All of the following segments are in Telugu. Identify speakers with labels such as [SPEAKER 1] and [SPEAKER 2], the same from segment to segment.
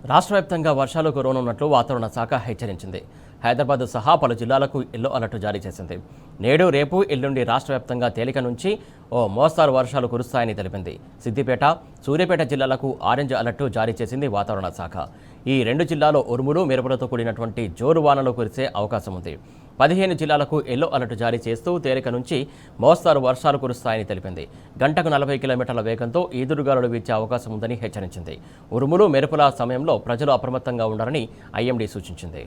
[SPEAKER 1] రాష్ట్ర వ్యాప్తంగా వర్షాలు కురవనున్నట్లు వాతావరణ శాఖ హెచ్చరించింది. హైదరాబాద్ సహా పలు జిల్లాలకు ఎల్లో అలర్ట్ జారీ చేసింది. నేడు, రేపు, ఎల్లుండి రాష్ట్ర వ్యాప్తంగా తేలిక నుంచి ఓ మోస్తారు వర్షాలు కురుస్తాయని తెలిపింది. సిద్దిపేట, సూర్యాపేట జిల్లాలకు ఆరెంజ్ అలర్ట్ జారీ చేసింది వాతావరణ శాఖ. ఈ రెండు జిల్లాలో ఉరుములు, మెరుపులతో కూడినటువంటి జోరు వానలు కురిసే అవకాశం ఉంది. 15 జిల్లాలకు ఎల్లో అలర్ట్ జారీ చేస్తూ తేలిక నుంచి మోస్తారు వర్షాలు కురుస్తాయని తెలిపింది. గంటకు 40 కిలోమీటర్ల వేగంతో ఈదురుగాలులు వీచే అవకాశం ఉందని హెచ్చరించింది. ఉరుములు, మెరుపుల సమయంలో ప్రజలు అప్రమత్తంగా ఉండాలని ఐఎండీ సూచించింది.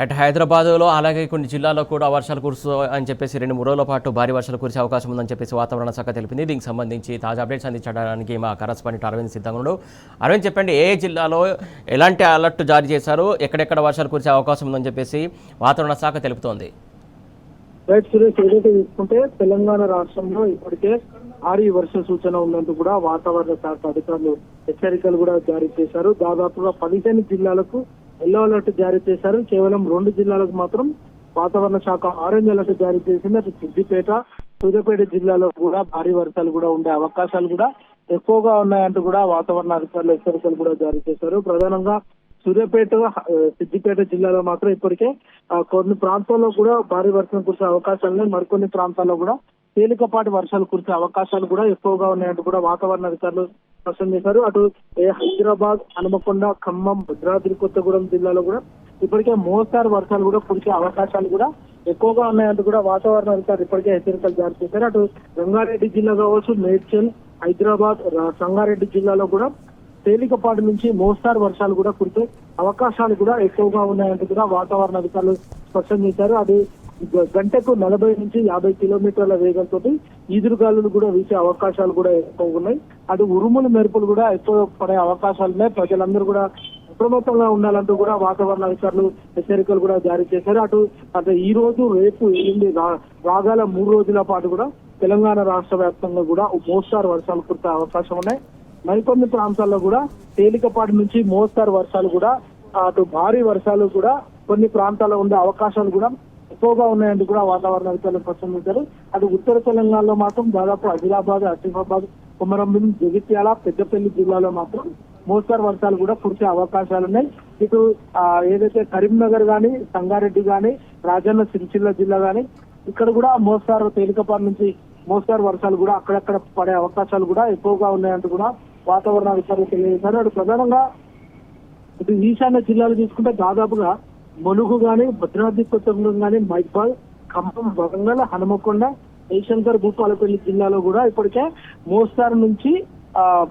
[SPEAKER 1] అటు హైదరాబాద్లో అలాగే కొన్ని జిల్లాల్లో కూడా వర్షాలు కురుస్తాయని చెప్పేసి 2-3 రోజుల పాటు భారీ వర్షాలు కురిసే అవకాశం ఉందని చెప్పేసి వాతావరణ శాఖ తెలిపింది. దీనికి సంబంధించి తాజా అప్డేట్స్ అందించడానికి మా కరస్పాండెంట్ అరవింద్ సిద్ధంగా ఉన్నాడు. అరవింద్, చెప్పండి, ఏ జిల్లాలో ఎలాంటి అలర్ట్ జారీ చేశారు, ఎక్కడెక్కడ వర్షాలు కురిసే అవకాశం ఉందని చెప్పేసి వాతావరణ శాఖ తెలుపుతోంది?
[SPEAKER 2] రైట్ సురేష్, ఏదైతే తీసుకుంటే తెలంగాణ రాష్ట్రంలో ఇప్పటికే భారీ వర్ష సూచన ఉన్నందుకు కూడా వాతావరణ శాఖ అధికారులు హెచ్చరికలు కూడా జారీ చేశారు. దాదాపుగా 15 జిల్లాలకు ఎల్లో అలర్ట్ జారీ చేశారు. కేవలం 2 జిల్లాలకు మాత్రం వాతావరణ శాఖ ఆరెంజ్ అలర్ట్ జారీ చేసింది. అటు సిద్దిపేట, సూర్యాపేట జిల్లాలో కూడా భారీ వర్షాలు కూడా ఉండే అవకాశాలు కూడా ఎక్కువగా ఉన్నాయంటూ కూడా వాతావరణ అధికారులు హెచ్చరికలు కూడా జారీ చేశారు. ప్రధానంగా సూర్యాపేట, సిద్దిపేట జిల్లాలో మాత్రం ఇప్పటికే కొన్ని ప్రాంతాల్లో కూడా భారీ వర్షం కురిసే అవకాశాలు, మరికొన్ని ప్రాంతాల్లో కూడా తేలికపాటి వర్షాలు కురిసే అవకాశాలు కూడా ఎక్కువగా ఉన్నాయంటూ కూడా వాతావరణ అధికారులు స్పష్టం చేశారు. అటు హైదరాబాద్, హనుమకొండ, ఖమ్మం, భద్రాద్రి కొత్తగూడెం జిల్లాలో కూడా ఇప్పటికే మోస్తారు వర్షాలు కూడా కురిసే అవకాశాలు కూడా ఎక్కువగా ఉన్నాయంటూ కూడా వాతావరణ అధికారులు ఇప్పటికే హెచ్చరికలు జారీ చేశారు. అటు రంగారెడ్డి జిల్లా కావచ్చు, మేడ్చల్, హైదరాబాద్, సంగారెడ్డి జిల్లాలో కూడా తేలికపాటి నుంచి మోస్తారు వర్షాలు కూడా కురిసే అవకాశాలు కూడా ఎక్కువగా ఉన్నాయంటూ కూడా వాతావరణ అధికారులు స్పష్టం చేశారు. అది గంటకు 40 నుంచి 50 కిలోమీటర్ల వేగంతో ఈదురుగాలులు కూడా వీచే అవకాశాలు కూడా ఎక్కువగా ఉన్నాయి. అటు ఉరుములు, మెరుపులు కూడా ఎక్కువ పడే అవకాశాలు ఉన్నాయి. ప్రజలందరూ కూడా అప్రమత్తంగా ఉండాలంటూ కూడా వాతావరణ అధికారులు హెచ్చరికలు కూడా జారీ చేశారు. అటు ఈ రోజు, రేపు, ఎల్లుండి రాగాల 3 రోజుల పాటు కూడా తెలంగాణ రాష్ట్ర వ్యాప్తంగా కూడా మోస్తారు వర్షాలు కురిసే అవకాశం ఉన్నాయి. మరికొన్ని ప్రాంతాల్లో కూడా తేలికపాటి నుంచి మోస్తారు వర్షాలు కూడా, అటు భారీ వర్షాలు కూడా కొన్ని ప్రాంతాల్లో ఉండే అవకాశాలు కూడా ఎక్కువగా ఉన్నాయంటూ కూడా వాతావరణ అధికారులు స్పష్టం చేశారు. అటు ఉత్తర తెలంగాణలో మాత్రం దాదాపు ఆదిలాబాద్, ఆసిఫాబాద్, కొమరంభీం, జగిత్యాల, పెద్దపల్లి జిల్లాలో మాత్రం మోస్తారు వర్షాలు కూడా కురిసే అవకాశాలు ఉన్నాయి. ఇటు ఏదైతే కరీంనగర్ గాని, సంగారెడ్డి గాని, రాజన్న సిరిసిల్ల జిల్లా గాని ఇక్కడ కూడా మోస్తారు తేలికపాటి నుంచి మోస్తారు వర్షాలు కూడా అక్కడక్కడ పడే అవకాశాలు కూడా ఎక్కువగా ఉన్నాయంటూ కూడా వాతావరణ అధికారులు తెలియజేశారు. అటు ప్రధానంగా ఇటు ఈశాన్య జిల్లాలు తీసుకుంటే దాదాపుగా ములుగు గాని, భద్రాద్రి కొత్తగూడెం గాని, మైబాద్, ఖమ్మం, వరంగల్, హనుమకొండ, జయశంకర్, భూపాలపల్లి జిల్లాలో కూడా ఇప్పటికే మోస్తారు నుంచి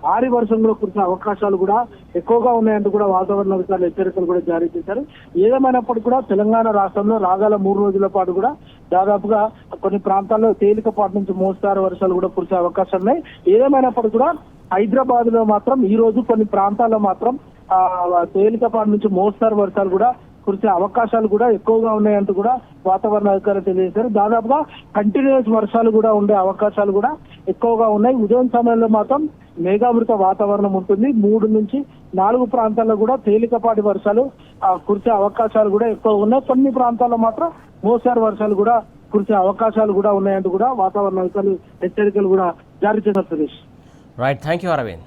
[SPEAKER 2] భారీ వర్షంలో కురిసే అవకాశాలు కూడా ఎక్కువగా ఉన్నాయంటూ కూడా వాతావరణ అధికారులు హెచ్చరికలు కూడా జారీ చేశారు. ఏదేమైనప్పటికీ కూడా తెలంగాణ రాష్ట్రంలో రాగాల 3 రోజుల పాటు కూడా దాదాపుగా కొన్ని ప్రాంతాల్లో తేలికపాటి నుంచి మోస్తారు వర్షాలు కూడా కురిసే అవకాశాలు ఉన్నాయి. ఏదేమైనప్పటికీ కూడా హైదరాబాద్ లో మాత్రం ఈ రోజు కొన్ని ప్రాంతాల్లో మాత్రం తేలికపాటి నుంచి మోస్తారు వర్షాలు కూడా కురిసే అవకాశాలు కూడా ఎక్కువగా ఉన్నాయంటూ కూడా వాతావరణ అధికారులు తెలియజేశారు. దాదాపుగా కంటిన్యూస్ వర్షాలు కూడా ఉండే అవకాశాలు కూడా ఎక్కువగా ఉన్నాయి. ఉదయం సమయంలో మాత్రం మేఘావృత వాతావరణం ఉంటుంది. 3 నుంచి 4 ప్రాంతాల్లో కూడా తేలికపాటి వర్షాలు కురిసే అవకాశాలు కూడా ఎక్కువగా ఉన్నాయి. కొన్ని ప్రాంతాల్లో మాత్రం మోస్తారు వర్షాలు కూడా కురిసే అవకాశాలు కూడా ఉన్నాయంటూ కూడా వాతావరణ అధికారులు హెచ్చరికలు కూడా జారీ చేశారు. Suresh,
[SPEAKER 1] right, thank you Arvind.